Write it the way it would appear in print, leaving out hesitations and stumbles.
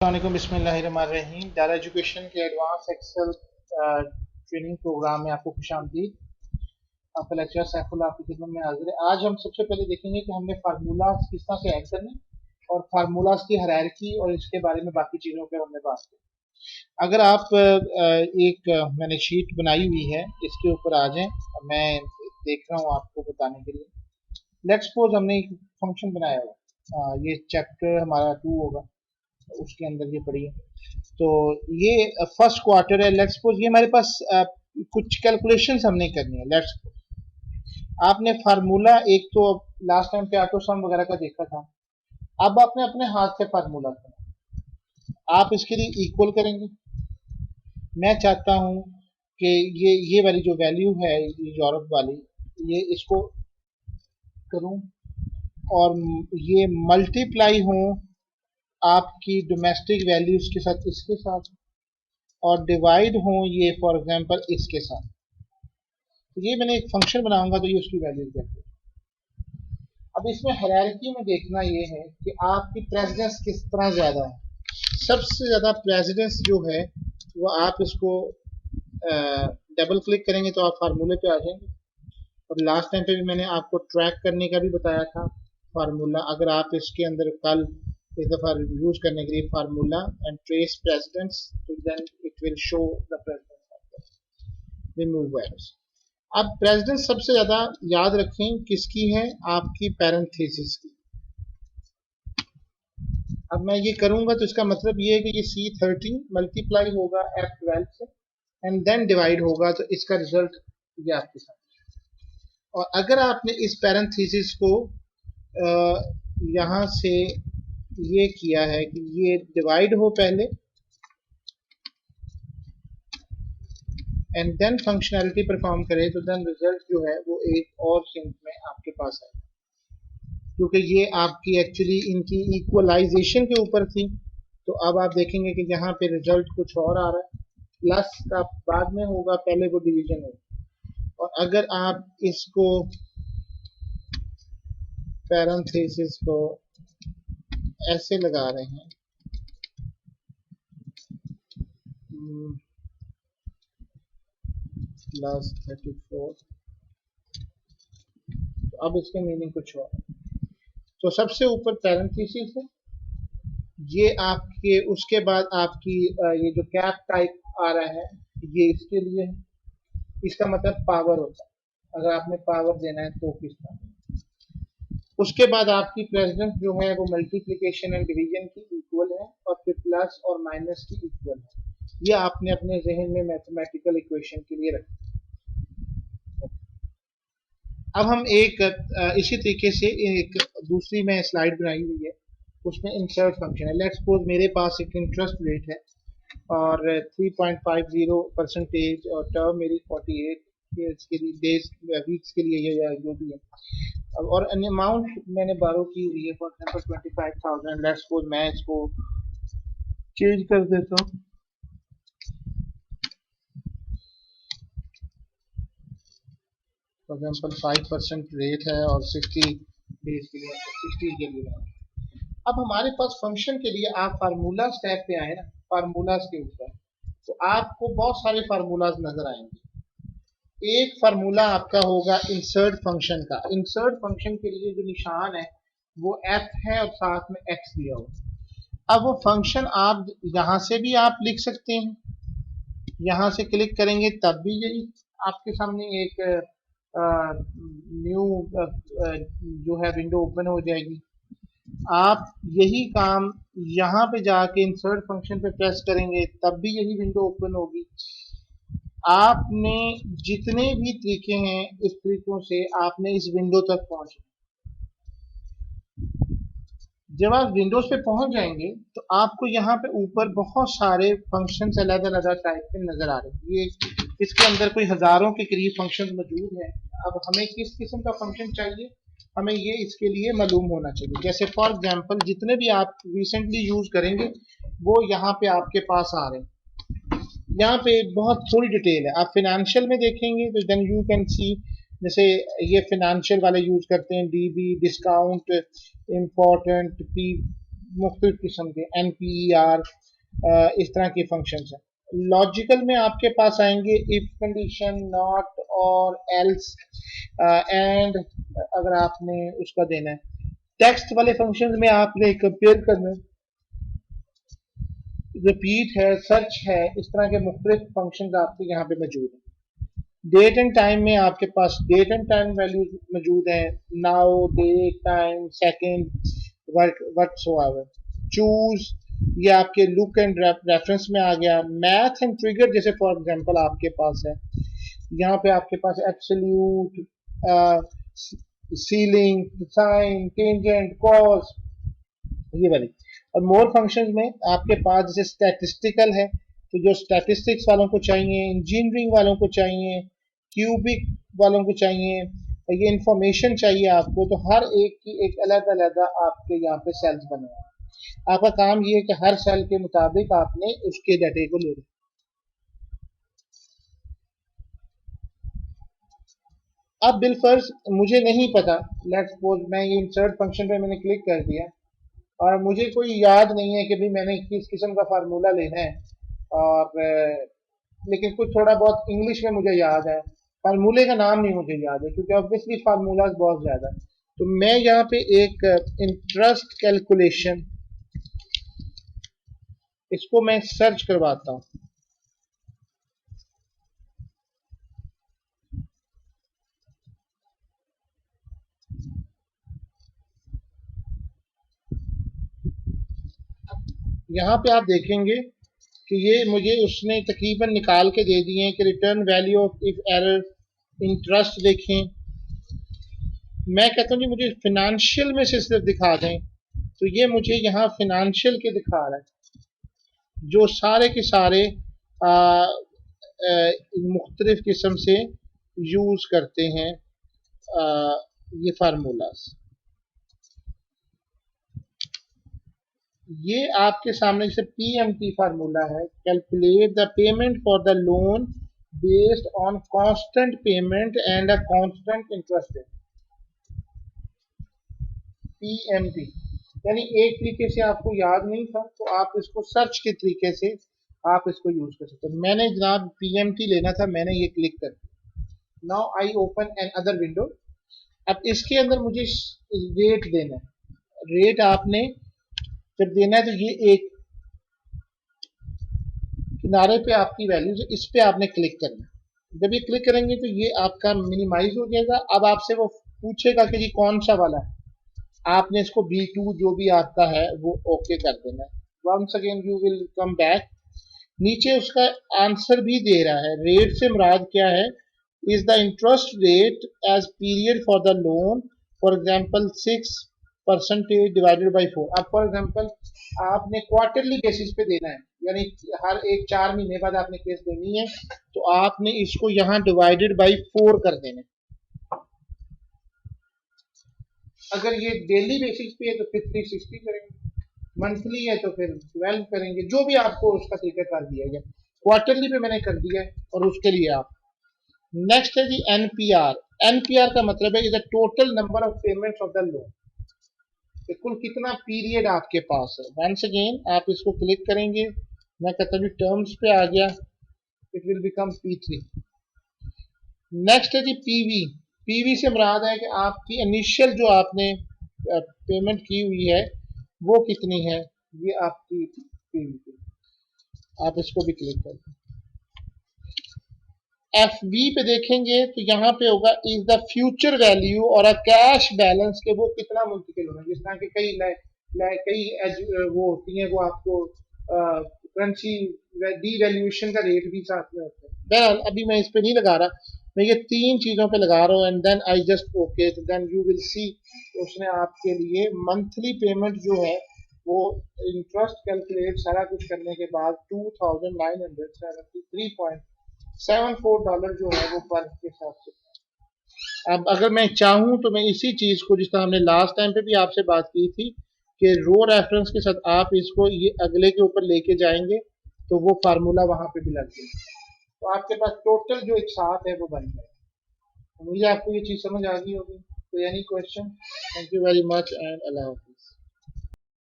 अस्सलामुअलैकुम बिस्मिल्लाहिर्रहमानिर्रहीम। डारा एजुकेशन के एडवांस एक्सेल ट्रेनिंग प्रोग्राम में आपको खुशामदीद। आपका लेक्चर सैफुल्लाह आपकी खिदमत में हाजिर है। आज हम सबसे पहले देखेंगे कि हमने फार्मूलाज किस तरह से ऐड करने और फार्मूलाज की हायरार्की और इसके बारे में बाकी चीज़ों पर हमने बात की। अगर आप मैंने शीट बनाई हुई है, इसके ऊपर आ जाएं। मैं देख रहा हूँ आपको बताने के लिए। लेट्स सपोज हमने एक फंक्शन बनाया हुआ, ये चैप्टर हमारा 2 होगा, उसके अंदर ये पढ़िए। तो ये फर्स्ट क्वार्टर है। लेट्स सपोज ये हमारे पास कुछ कैलकुलेशंस हमने करनी है। लेट्स आपने फार्मूला एक तो लास्ट टाइम पे ऑटो सम वगैरह का देखा था। अब आपने अपने हाथ से फार्मूला करना, आप इसके लिए इक्वल करेंगे। मैं चाहता हूं कि ये वाली जो वैल्यू है यूरोप वाली, ये इसको करूं और ये मल्टीप्लाई हो आपकी डोमेस्टिक वैल्यूज के साथ, इसके साथ, और डिवाइड हो ये फॉर एग्जांपल इसके साथ। तो ये मैंने एक फंक्शन बनाऊंगा तो ये उसकी वैल्यू कहते हैं। अब इसमें हायरार्की में देखना ये है कि आपकी प्रेसिडेंस किस तरह ज्यादा है। सबसे ज्यादा प्रेसिडेंस जो है वो आप इसको डबल क्लिक करेंगे तो आप फार्मूले पे आ जाएंगे। और लास्ट टाइम पे भी मैंने आपको ट्रैक करने का भी बताया था फार्मूला। अगर आप इसके अंदर कल इस दफा यूज करने के लिए फार्मूला एंड ट्रेस प्रेसिडेंस, तो then it will show the precedents, remove errors. अब प्रेसिडेंस सबसे ज्यादा याद रखें किसकी है, आपकी पैरेंथेसिस की। अब मैं ये करूंगा तो इसका मतलब ये है कि ये C13 मल्टीप्लाई होगा F12 से एंड देन डिवाइड होगा, तो इसका रिजल्ट ये आपके साथ। और अगर आपने इस पैरेंथेसिस को यहां से ये किया है कि ये डिवाइड हो पहले एंड देन फंक्शनैलिटी परफॉर्म करे, तो देन रिजल्ट जो है वो एक और सिंक में आपके पास है, क्योंकि ये आपकी एक्चुअली इनकी इक्वलाइजेशन के ऊपर थी। तो अब आप देखेंगे कि यहाँ पे रिजल्ट कुछ और आ रहा है, प्लस का बाद में होगा, पहले वो डिवीजन होगा। और अगर आप इसको पैरेंथेसिस को ऐसे लगा रहे हैं, प्लस 34, तो अब इसके मीनिंग कुछ और। तो सबसे ऊपर पैरेंथेसिस है, ये आपके, उसके बाद आपकी ये जो कैप टाइप आ रहा है ये इसके लिए है, इसका मतलब पावर होता है, अगर आपने पावर देना है तो किस तरह। उसके बाद आपकी प्रेसिडेंस जो है वो मल्टीप्लिकेशन एंड डिवीजन की इक्वल है, और फिर प्लस और माइनस की इक्वल है। ये आपने अपने जहन में मैथमेटिकल इक्वेशन के लिए रखा। अब हम एक इसी तरीके से एक दूसरी मैं स्लाइड बनाई हुई है, उसमें इंसर्ट फंक्शन है। लेट्स सपोज मेरे पास एक इंटरेस्ट रेट है और 3.50% और टर्म मेरी 48 के लिए, डेज वीक्स के लिए, ये जो भी है। अब और अमाउंट मैंने बारो की हुई है, फॉर एग्जांपल 25,000। लेट्स सपोज मैं इसको चेंज कर देता हूँ, फॉर एग्जांपल 5% रेट है और 60 डेज के लिए, 60 के लिए। अब हमारे पास फंक्शन के लिए आप फार्मूला स्टैक पे आए ना, फार्मूलाज के ऊपर, तो आपको बहुत सारे फार्मूलाज नजर आएंगे। एक फार्मूला आपका होगा इंसर्ट फंक्शन का। इंसर्ट फंक्शन के लिए जो निशान है वो F है और साथ में X दिया हुआ। अब वो फंक्शन आप यहां से भी आप लिख सकते हैं, यहां से क्लिक करेंगे तब भी यही आपके सामने एक न्यू जो है विंडो ओपन हो जाएगी। आप यही काम यहाँ पे जाके इंसर्ट फंक्शन पे प्रेस करेंगे तब भी यही विंडो ओपन होगी। आपने जितने भी तरीके हैं इस तरीकों से आपने इस विंडो तक पहुंचना। जब आप विंडोज पे पहुंच जाएंगे तो आपको यहाँ पे ऊपर बहुत सारे फंक्शन अलग अलग टाइप के नजर आ रहे हैं। ये इसके अंदर कोई हजारों के करीब फंक्शन मौजूद हैं। अब हमें किस किस्म का फंक्शन चाहिए, हमें ये इसके लिए मालूम होना चाहिए। जैसे फॉर एग्जांपल जितने भी आप रिसेंटली यूज करेंगे वो यहाँ पे आपके पास आ रहे हैं। यहाँ पे बहुत थोड़ी डिटेल है। आप फिनेंशियल में देखेंगे तो देन यू कैन सी, जैसे ये फिनेंशियल वाले यूज करते हैं, डीबी, डिस्काउंट, इम्पोर्टेंट, पी, मुख्तलिफ किस्म के NPER इस तरह के फंक्शंस हैं। लॉजिकल में आपके पास आएंगे इफ कंडीशन, नॉट और एल्स एंड, अगर आपने उसका देना है। टेक्स्ट वाले फंक्शंस में आपने कंपेयर करना है, रिपीट है, सर्च है, इस तरह के मुख्तलिफ फंक्शंस आपके यहाँ पे मौजूद हैं। डेट एंड टाइम में आपके पास डेट एंड टाइम वैल्यूज मौजूद हैं, now, date, time, second, whatsoever. Choose, ये आपके लुक एंड रेफरेंस में आ गया। मैथ एंड ट्रिगर, जैसे फॉर एग्जांपल आपके पास है, यहाँ पे आपके पास absolute, ceiling, sine, tangent, cos, ये वाली। और मोर फंक्शंस में आपके पास जैसे स्टैटिस्टिकल है, तो जो स्टैटिस्टिक्स वालों को चाहिए, इंजीनियरिंग वालों को चाहिए, क्यूबिक वालों को चाहिए, और ये इंफॉर्मेशन चाहिए आपको, तो हर एक की एक अलग अलग आपके यहाँ पे सेल्स बने हैं। आपका काम ये है कि हर सेल के मुताबिक आपने उसके डाटे को ले। अब बिलफर्ज मुझे नहीं पता, लेट्स सपोज मैं ये इंसर्ट फंक्शन पे मैंने क्लिक कर दिया और मुझे कोई याद नहीं है कि भी मैंने किस किस्म का फार्मूला लेना है, और लेकिन कुछ थोड़ा बहुत इंग्लिश में मुझे याद है, फार्मूले का नाम नहीं मुझे याद है क्योंकि ऑब्वियसली फार्मूलाज बहुत ज्यादा है। तो मैं यहाँ पे एक इंटरेस्ट कैलकुलेशन, इसको मैं सर्च करवाता हूँ। यहाँ पे आप देखेंगे कि ये मुझे उसने तकरीबन निकाल के दे दिए हैं कि return value of if error, interest देखें। मैं कहता हूँ जी मुझे फिनेंशियल में से सिर्फ दिखा दें, तो ये मुझे यहाँ फिनेंशियल के दिखा रहा है, जो सारे के सारे मुख्तलिफ किस्म से यूज करते हैं ये फार्मूलाज। ये आपके सामने जैसे PMT फार्मूला है, calculate the payment for the loan based on constant payment and a constant interest rate. PMT यानी एक तरीके से आपको याद नहीं था तो आप इसको सर्च के तरीके से आप इसको यूज कर सकते हो। मैंने जनाब PMT लेना था, मैंने ये क्लिक कर दिया। Now I open another window. अब इसके अंदर मुझे रेट देना है। रेट आपने जब देना है तो ये एक किनारे पे आपकी वैल्यूज है, इस पे आपने क्लिक करना है। जब ये क्लिक करेंगे तो ये आपका मिनिमाइज हो जाएगा। अब आपसे वो पूछेगा कि जी कौन सा वाला है, आपने इसको B2 जो भी आपका है वो ओके कर देना है। Once again you will come back. नीचे उसका आंसर भी दे रहा है। रेट से मुराद क्या है, is the interest rate as period for the loan, for example 6% divided by 4। अब फॉर एग्जाम्पल आपने क्वार्टरली बेसिस पे देना है, यानी हर एक 4 महीने बाद आपने केस देनी है, तो आपने इसको यहाँ डिवाइडेड बाई 4 कर देना है। अगर ये डेली बेसिस पे है तो फिर 360 करेंगे, मंथली है तो फिर 12 करेंगे, जो भी आपको उसका तरीका कर दिया गया। क्वार्टरली पे मैंने कर दिया है और उसके लिए आप। नेक्स्ट है जी NPR। NPR का मतलब है is the total number of payments of the loan, कुल कितना पीरियड आपके पास है। वंस अगेन आप इसको क्लिक करेंगे, मैं कहता हूँ टर्म्स पे आ गया, it will become P3। Next है जी PV। PV से मुराद है कि आपकी इनिशियल जो आपने पेमेंट की हुई है वो कितनी है, ये आपकी PV। आप इसको भी क्लिक कर दें। FB पे देखेंगे तो यहाँ पे होगा इज द फ्यूचर वैल्यू और अ कैश बैलेंस के वो कितना मुंतकिल होना है। जिस तरह के कई वो होती हैं, वो आपको करेंसी डीवैल्यूएशन का रेट भी साथ में होता है। बहरहाल अभी मैं इस पे नहीं लगा रहा, मैं ये 3 चीजों पे लगा रहा हूँ and then I just okay, then you will see उसने आपके लिए मंथली पेमेंट जो है वो इंटरेस्ट कैलकुलेट सारा कुछ करने के बाद $2,973.74 जो है वो पर के हिसाब से। अब अगर मैं चाहूं तो मैं इसी चीज को, जिस तरह हमने लास्ट टाइम पे भी आपसे बात की थी कि रो रेफरेंस के साथ आप इसको ये अगले के ऊपर लेके जाएंगे तो वो फार्मूला वहां पे भी लग जाएगा, तो आपके पास टोटल जो एक साथ है वो बन जाएगा। उम्मीद है आपको ये चीज समझ आ गई होगी। तो any question? Thank you very much and अल्लाह हाफिज़।